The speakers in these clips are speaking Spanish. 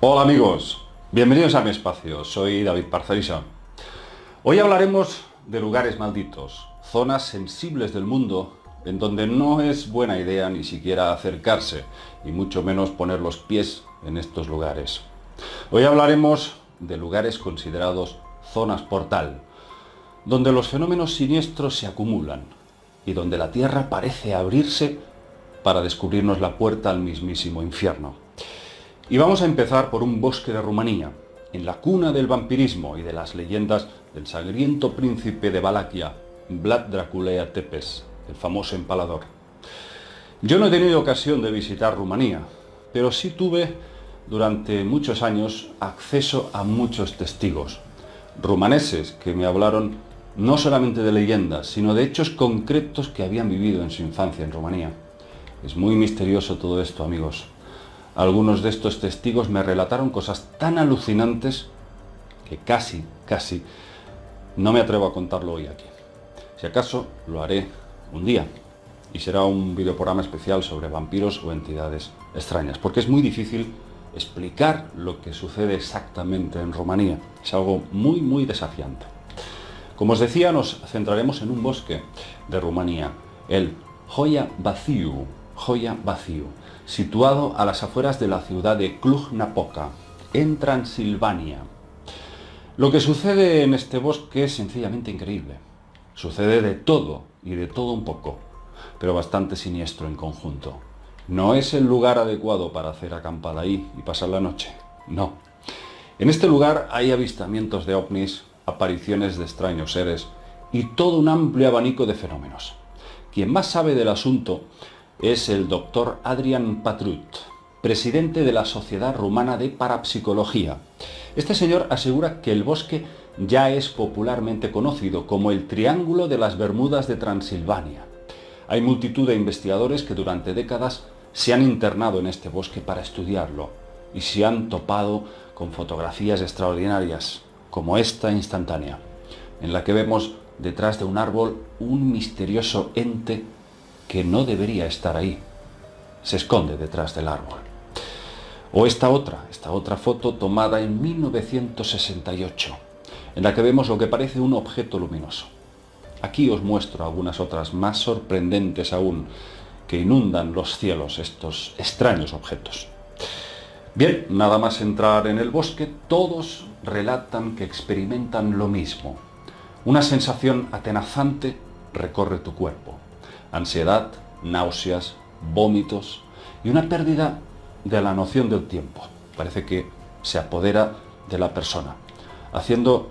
Hola amigos, bienvenidos a mi espacio, soy David Parcerisa. Hoy hablaremos de lugares malditos, zonas sensibles del mundo en donde no es buena idea ni siquiera acercarse y mucho menos poner los pies en estos lugares. Hoy hablaremos de lugares considerados zonas portal, donde los fenómenos siniestros se acumulan y donde la tierra parece abrirse para descubrirnos la puerta al mismísimo infierno. Y vamos a empezar por un bosque de Rumanía, en la cuna del vampirismo y de las leyendas del sangriento príncipe de Valaquia, Vlad Draculea Tepes, el famoso empalador. Yo no he tenido ocasión de visitar Rumanía, pero sí tuve durante muchos años acceso a muchos testigos rumaneses que me hablaron no solamente de leyendas, sino de hechos concretos que habían vivido en su infancia en Rumanía. Es muy misterioso todo esto, amigos. Algunos de estos testigos me relataron cosas tan alucinantes que casi no me atrevo a contarlo hoy aquí. Si acaso lo haré un día y será un videoprograma especial sobre vampiros o entidades extrañas, porque es muy difícil explicar lo que sucede exactamente en Rumanía. Es algo muy desafiante. Como os decía, nos centraremos en un bosque de Rumanía, el Hoia Baciu, situado a las afueras de la ciudad de Cluj-Napoca, en Transilvania. Lo que sucede en este bosque es sencillamente increíble. Sucede de todo y de todo un poco, pero bastante siniestro en conjunto. No es el lugar adecuado para hacer acampada ahí y pasar la noche, no. En este lugar hay avistamientos de ovnis, apariciones de extraños seres y todo un amplio abanico de fenómenos. Quien más sabe del asunto es el doctor Adrian Patrut, presidente de la Sociedad Rumana de Parapsicología. Este señor asegura que el bosque ya es popularmente conocido como el Triángulo de las Bermudas de Transilvania. Hay multitud de investigadores que durante décadas se han internado en este bosque para estudiarlo y se han topado con fotografías extraordinarias, como esta instantánea, en la que vemos detrás de un árbol un misterioso ente que no debería estar ahí. Se esconde detrás del árbol. O esta otra foto tomada en 1968, en la que vemos lo que parece un objeto luminoso. Aquí os muestro algunas otras más sorprendentes aún, que inundan los cielos estos extraños objetos. Bien, nada más entrar en el bosque, todos relatan que experimentan lo mismo. Una sensación atenazante recorre tu cuerpo. Ansiedad, náuseas, vómitos y una pérdida de la noción del tiempo. Parece que se apodera de la persona, haciendo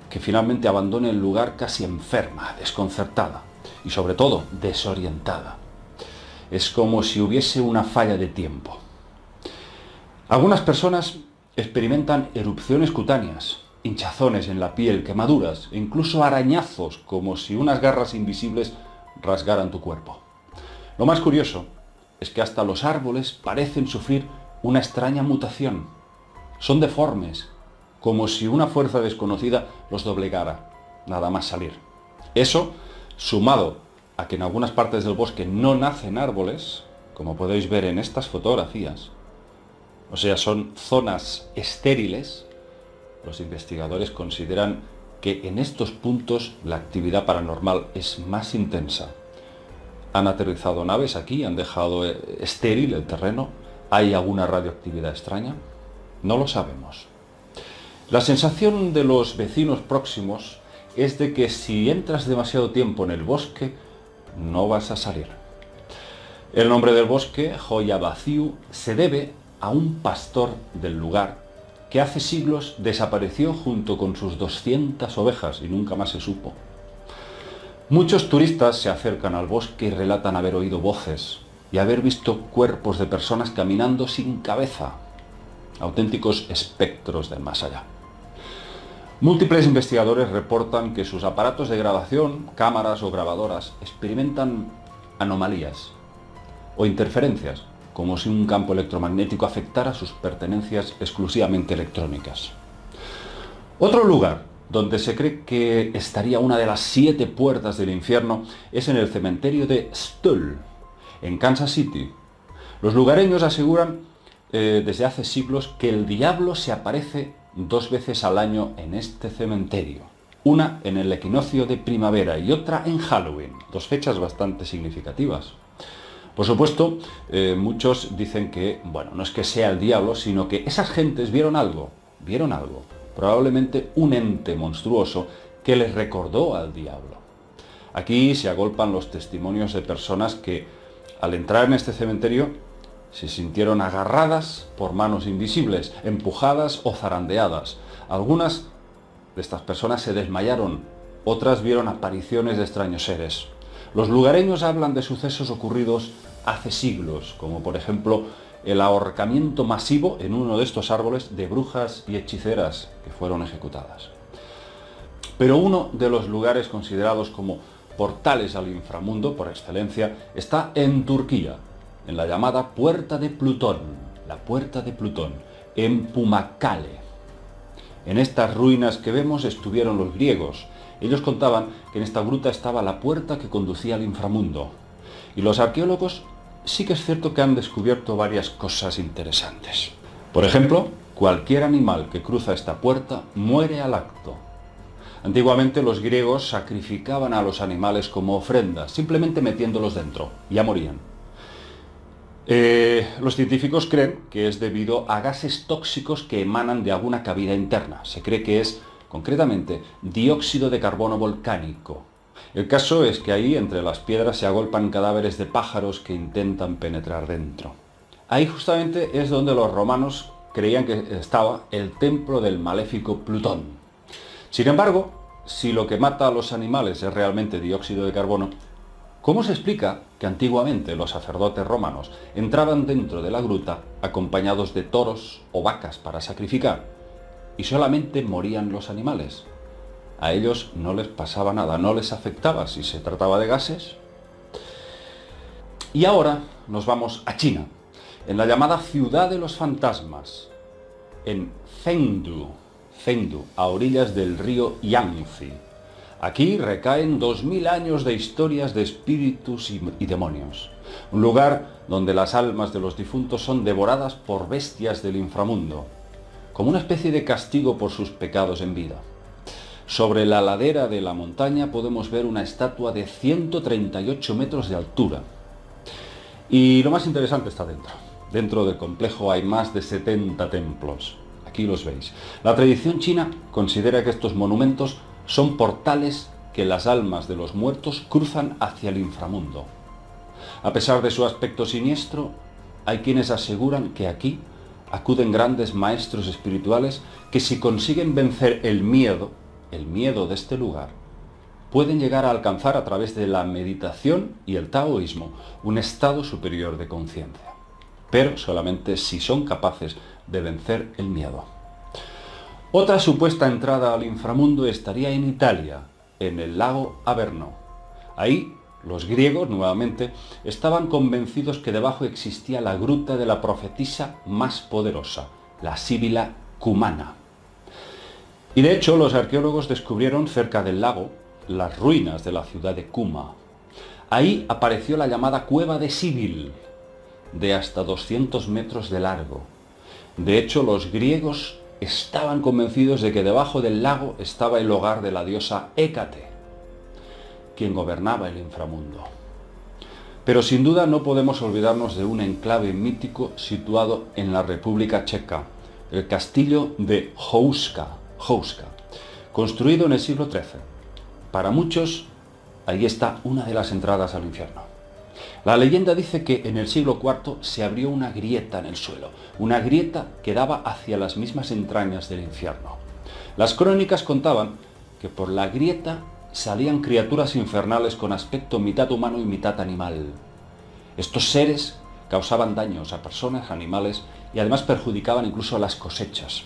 que finalmente abandone el lugar casi enferma, desconcertada y sobre todo desorientada. Es como si hubiese una falla de tiempo. Algunas personas experimentan erupciones cutáneas, hinchazones en la piel, quemaduras e incluso arañazos, como si unas garras invisibles rasgaran tu cuerpo. Lo más curioso es que hasta los árboles parecen sufrir una extraña mutación. Son deformes, como si una fuerza desconocida los doblegara, nada más salir. Eso, sumado a que en algunas partes del bosque no nacen árboles, como podéis ver en estas fotografías, o sea, son zonas estériles, los investigadores consideran que en estos puntos la actividad paranormal es más intensa. Han aterrizado naves aquí, han dejado estéril el terreno. ¿Hay alguna radioactividad extraña? No lo sabemos. La sensación de los vecinos próximos es de que si entras demasiado tiempo en el bosque, no vas a salir. El nombre del bosque, Hoia Baciu, se debe a un pastor del lugar que hace siglos desapareció junto con sus 200 ovejas y nunca más se supo. Muchos turistas se acercan al bosque y relatan haber oído voces y haber visto cuerpos de personas caminando sin cabeza, auténticos espectros del más allá. Múltiples investigadores reportan que sus aparatos de grabación, cámaras o grabadoras, experimentan anomalías o interferencias, como si un campo electromagnético afectara sus pertenencias exclusivamente electrónicas. Otro lugar donde se cree que estaría una de las 7 puertas del infierno es en el cementerio de Stull, en Kansas City. Los lugareños aseguran desde hace siglos que el diablo se aparece 2 veces al año en este cementerio. Una en el equinoccio de primavera y otra en Halloween, 2 fechas bastante significativas. Por supuesto, muchos dicen que, bueno, no es que sea el diablo, sino que esas gentes vieron algo, probablemente un ente monstruoso que les recordó al diablo. Aquí se agolpan los testimonios de personas que, al entrar en este cementerio, se sintieron agarradas por manos invisibles, empujadas o zarandeadas. Algunas de estas personas se desmayaron, otras vieron apariciones de extraños seres. Los lugareños hablan de sucesos ocurridos hace siglos, como por ejemplo el ahorcamiento masivo en uno de estos árboles de brujas y hechiceras que fueron ejecutadas. Pero uno de los lugares considerados como portales al inframundo por excelencia está en Turquía, en la llamada Puerta de Plutón, en Pamukkale. En estas ruinas que vemos estuvieron los griegos. Ellos contaban que en esta gruta estaba la puerta que conducía al inframundo. Y los arqueólogos sí que es cierto que han descubierto varias cosas interesantes. Por ejemplo, cualquier animal que cruza esta puerta muere al acto. Antiguamente los griegos sacrificaban a los animales como ofrendas, simplemente metiéndolos dentro, ya morían. Los científicos creen que es debido a gases tóxicos que emanan de alguna cavidad interna. Se cree que es, concretamente, dióxido de carbono volcánico. El caso es que ahí, entre las piedras, se agolpan cadáveres de pájaros que intentan penetrar dentro. Ahí justamente es donde los romanos creían que estaba el templo del maléfico Plutón. Sin embargo, si lo que mata a los animales es realmente dióxido de carbono, ¿cómo se explica que antiguamente los sacerdotes romanos entraban dentro de la gruta acompañados de toros o vacas para sacrificar y solamente morían los animales? A ellos no les pasaba nada, no les afectaba si se trataba de gases. Y ahora nos vamos a China, en la llamada Ciudad de los Fantasmas, en Chengdu, a orillas del río Yangtze. Aquí recaen 2000 años de historias de espíritus y demonios. Un lugar donde las almas de los difuntos son devoradas por bestias del inframundo, como una especie de castigo por sus pecados en vida. Sobre la ladera de la montaña podemos ver una estatua de 138 metros de altura. Y lo más interesante está dentro. Dentro del complejo hay más de 70 templos. Aquí los veis. La tradición china considera que estos monumentos son portales que las almas de los muertos cruzan hacia el inframundo. A pesar de su aspecto siniestro, hay quienes aseguran que aquí acuden grandes maestros espirituales que, si consiguen vencer el miedo de este lugar, pueden llegar a alcanzar a través de la meditación y el taoísmo un estado superior de conciencia, pero solamente si son capaces de vencer el miedo. Otra supuesta entrada al inframundo estaría en Italia, en el lago Averno. Ahí, los griegos, nuevamente, estaban convencidos que debajo existía la gruta de la profetisa más poderosa, la Síbila Cumana. Y de hecho, los arqueólogos descubrieron cerca del lago las ruinas de la ciudad de Cuma. Ahí apareció la llamada Cueva de Síbil, de hasta 200 metros de largo. De hecho, los griegos estaban convencidos de que debajo del lago estaba el hogar de la diosa Hécate, quien gobernaba el inframundo. Pero sin duda no podemos olvidarnos de un enclave mítico situado en la República Checa, el castillo de Houska, construido en el siglo XIII. Para muchos, ahí está una de las entradas al infierno. La leyenda dice que en el siglo IV se abrió una grieta en el suelo, una grieta que daba hacia las mismas entrañas del infierno. Las crónicas contaban que por la grieta salían criaturas infernales con aspecto mitad humano y mitad animal. Estos seres causaban daños a personas, animales y además perjudicaban incluso las cosechas.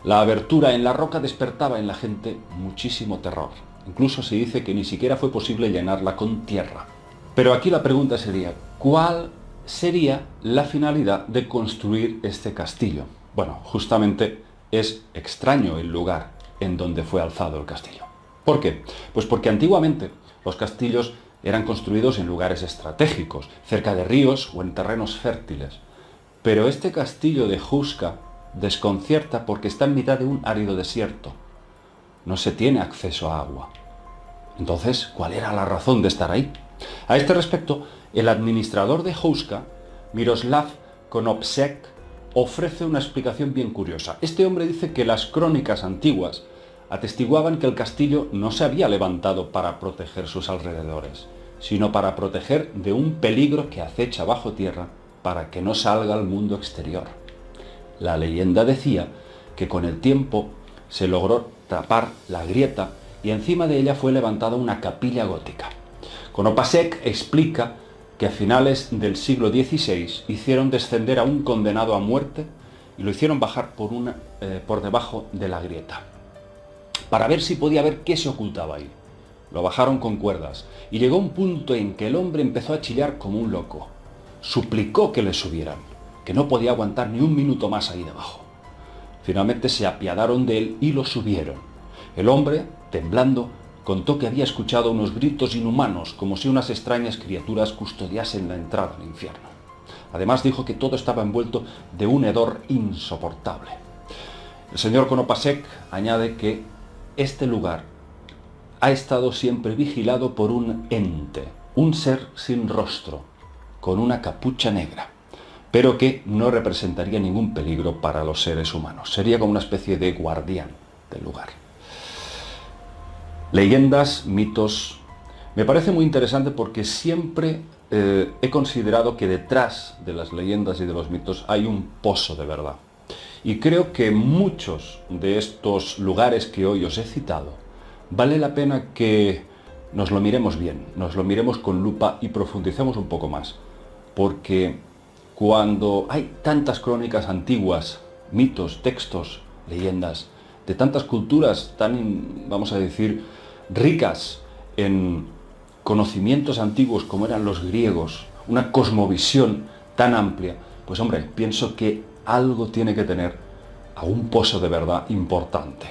La abertura en la roca despertaba en la gente muchísimo terror. Incluso se dice que ni siquiera fue posible llenarla con tierra. Pero aquí la pregunta sería, ¿cuál sería la finalidad de construir este castillo? Bueno, justamente es extraño el lugar en donde fue alzado el castillo. ¿Por qué? Pues porque antiguamente los castillos eran construidos en lugares estratégicos, cerca de ríos o en terrenos fértiles. Pero este castillo de Huska desconcierta porque está en mitad de un árido desierto. No se tiene acceso a agua. Entonces, ¿cuál era la razón de estar ahí? A este respecto, el administrador de Huska, Miroslav Konopsek, ofrece una explicación bien curiosa. Este hombre dice que las crónicas antiguas atestiguaban que el castillo no se había levantado para proteger sus alrededores, sino para proteger de un peligro que acecha bajo tierra para que no salga al mundo exterior. La leyenda decía que con el tiempo se logró tapar la grieta y encima de ella fue levantada una capilla gótica. Konopasek explica que a finales del siglo XVI hicieron descender a un condenado a muerte y lo hicieron bajar por debajo de la grieta, para ver si podía ver qué se ocultaba ahí. Lo bajaron con cuerdas y llegó un punto en que el hombre empezó a chillar como un loco. Suplicó que le subieran, que no podía aguantar ni un minuto más ahí debajo. Finalmente se apiadaron de él y lo subieron. El hombre, temblando, contó que había escuchado unos gritos inhumanos, como si unas extrañas criaturas custodiasen la entrada al infierno. Además dijo que todo estaba envuelto de un hedor insoportable. El señor Konopasek añade que este lugar ha estado siempre vigilado por un ente, un ser sin rostro, con una capucha negra, pero que no representaría ningún peligro para los seres humanos. Sería como una especie de guardián del lugar. Leyendas, mitos. Me parece muy interesante porque siempre he considerado que detrás de las leyendas y de los mitos hay un pozo de verdad. Y creo que muchos de estos lugares que hoy os he citado, vale la pena que nos lo miremos bien, nos lo miremos con lupa y profundicemos un poco más. Porque cuando hay tantas crónicas antiguas, mitos, textos, leyendas, de tantas culturas tan, vamos a decir, ricas en conocimientos antiguos como eran los griegos, una cosmovisión tan amplia, pues hombre, pienso que algo tiene que tener a un pozo de verdad importante.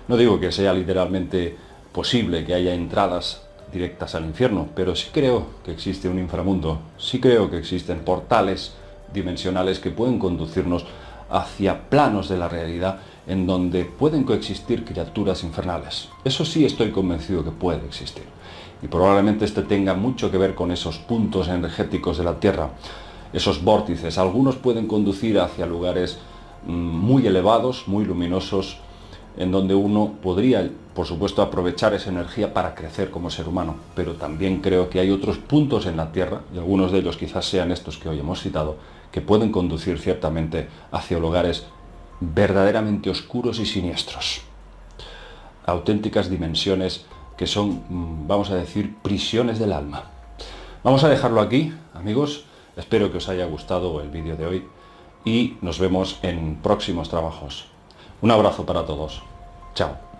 No digo que sea literalmente posible que haya entradas directas al infierno, pero sí creo que existe un inframundo, sí creo que existen portales dimensionales que pueden conducirnos hacia planos de la realidad en donde pueden coexistir criaturas infernales. Eso sí estoy convencido que puede existir. Y probablemente este tenga mucho que ver con esos puntos energéticos de la Tierra, esos vórtices. Algunos pueden conducir hacia lugares muy elevados, muy luminosos, en donde uno podría, por supuesto, aprovechar esa energía para crecer como ser humano. Pero también creo que hay otros puntos en la Tierra, y algunos de ellos quizás sean estos que hoy hemos citado, que pueden conducir ciertamente hacia lugares verdaderamente oscuros y siniestros. Auténticas dimensiones que son, vamos a decir, prisiones del alma. Vamos a dejarlo aquí, amigos. Espero que os haya gustado el vídeo de hoy y nos vemos en próximos trabajos. Un abrazo para todos. Chao.